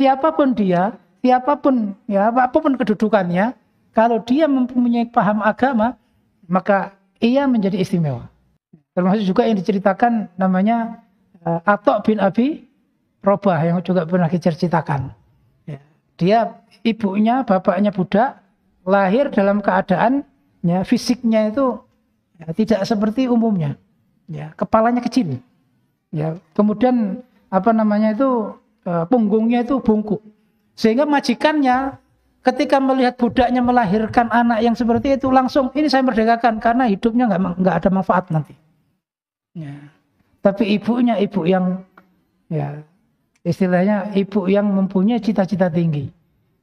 siapapun dia, siapapun ya apapun kedudukannya, kalau dia mempunyai paham agama, maka ia menjadi istimewa. Termasuk juga yang diceritakan namanya Atok bin Abi Robah yang juga pernah diceritakan. Ya. Dia ibunya, bapaknya budak, lahir dalam keadaan ya, fisiknya itu ya, tidak seperti umumnya. Ya, kepalanya kecil. Ya, kemudian punggungnya itu bungkuk. Sehingga majikannya ketika melihat budaknya melahirkan anak yang seperti itu langsung ini saya merdekakan karena hidupnya nggak ada manfaat nanti. Ya. Tapi ibunya ibu yang ya istilahnya ibu yang mempunyai cita-cita tinggi.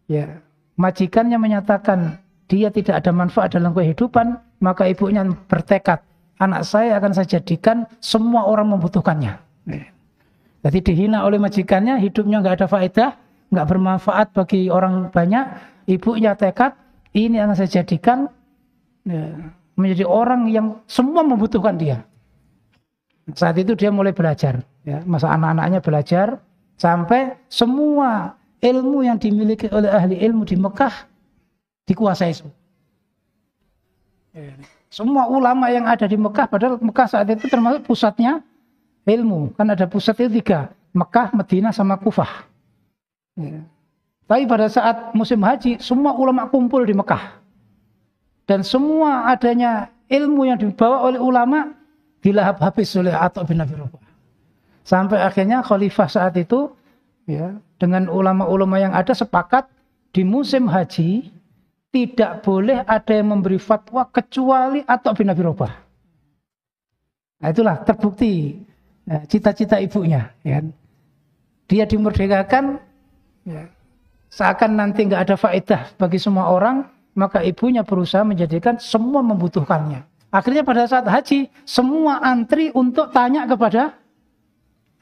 Ya, majikannya menyatakan dia tidak ada manfaat dalam kehidupan, maka ibunya bertekad, anak saya akan saya jadikan semua orang membutuhkannya. Ya. Jadi dihina oleh majikannya, hidupnya nggak ada faedah, nggak bermanfaat bagi orang banyak. Ibunya tekad, ini akan saya jadikan ya, menjadi orang yang semua membutuhkan dia. Saat itu dia mulai belajar, ya, masa anak-anaknya belajar sampai semua ilmu yang dimiliki oleh ahli ilmu di Mekah dikuasai semua. Semua ulama yang ada di Mekah, padahal Mekah saat itu termasuk pusatnya ilmu, kan ada pusat itu 3, Mekah, Madinah, sama Kufah. Ya. Tapi pada saat musim haji, semua ulama kumpul di Mekah. Dan semua adanya ilmu yang dibawa oleh ulama dilahap habis oleh Atok bin Abi Robah. Sampai akhirnya khalifah saat itu ya, dengan ulama-ulama yang ada sepakat di musim haji tidak boleh ada yang memberi fatwa kecuali Atok bin Abi Robah. Nah, itulah terbukti ya, cita-cita ibunya. Ya. Dia dimerdekakan ya, seakan nanti nggak ada faedah bagi semua orang, maka ibunya berusaha menjadikan semua membutuhkannya. Akhirnya pada saat haji, semua antri untuk tanya kepada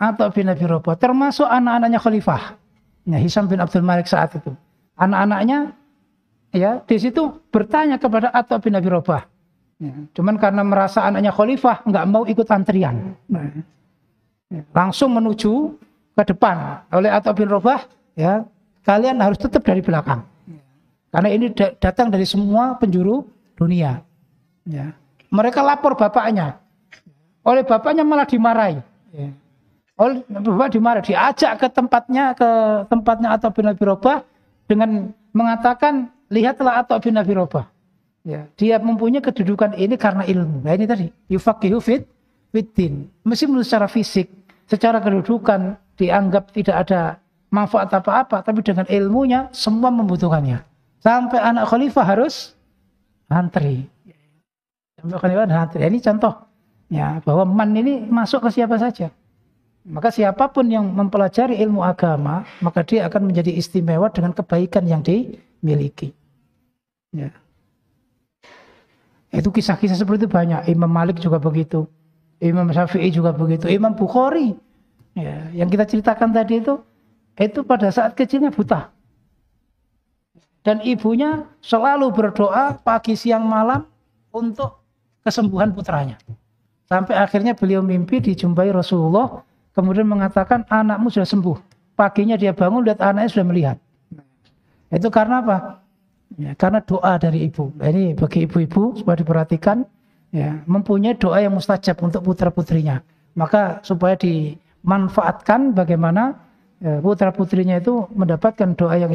Atok bin Abi Robah, termasuk anak-anaknya khalifah. Ya, Hisam bin Abdul Malik saat itu. Anak-anaknya ya di situ bertanya kepada Atok bin Abi Robah. Ya, cuman karena merasa anaknya khalifah, nggak mau ikut antrian. Nah, ya, langsung menuju ke depan oleh Atok bin Robah, ya, kalian harus tetap dari belakang. Karena ini datang dari semua penjuru dunia. Ya. Mereka lapor bapaknya. Oleh bapaknya malah dimarahi. Ya. Oleh bapak dimarahi, diajak ke tempatnya Atok bin Abi Robah dengan mengatakan, lihatlah Atok bin Abi Robah. Ya. Dia mempunyai kedudukan ini karena ilmu. Nah ini tadi, yufaqihu fiddin. Meskipun secara fisik, secara kedudukan dianggap tidak ada manfaat apa-apa, tapi dengan ilmunya semua membutuhkannya. Sampai anak khalifah harus antri. Ini contoh ya, bahwa man ini masuk ke siapa saja. Maka siapapun yang mempelajari ilmu agama, maka dia akan menjadi istimewa dengan kebaikan yang dimiliki. Ya. Itu kisah-kisah seperti itu banyak. Imam Malik juga begitu, Imam Syafi'i juga begitu, Imam Bukhari ya, yang kita ceritakan tadi itu pada saat kecilnya buta. Dan ibunya selalu berdoa pagi siang malam untuk kesembuhan putranya. Sampai akhirnya beliau mimpi dijumpai Rasulullah, kemudian mengatakan anakmu sudah sembuh. Paginya dia bangun lihat anaknya sudah melihat. Itu karena apa? Ya, karena doa dari ibu. Ini bagi ibu-ibu supaya diperhatikan, ya, mempunyai doa yang mustajab untuk putra-putrinya. Maka supaya dimanfaatkan bagaimana ya, putra-putrinya itu mendapatkan doa yang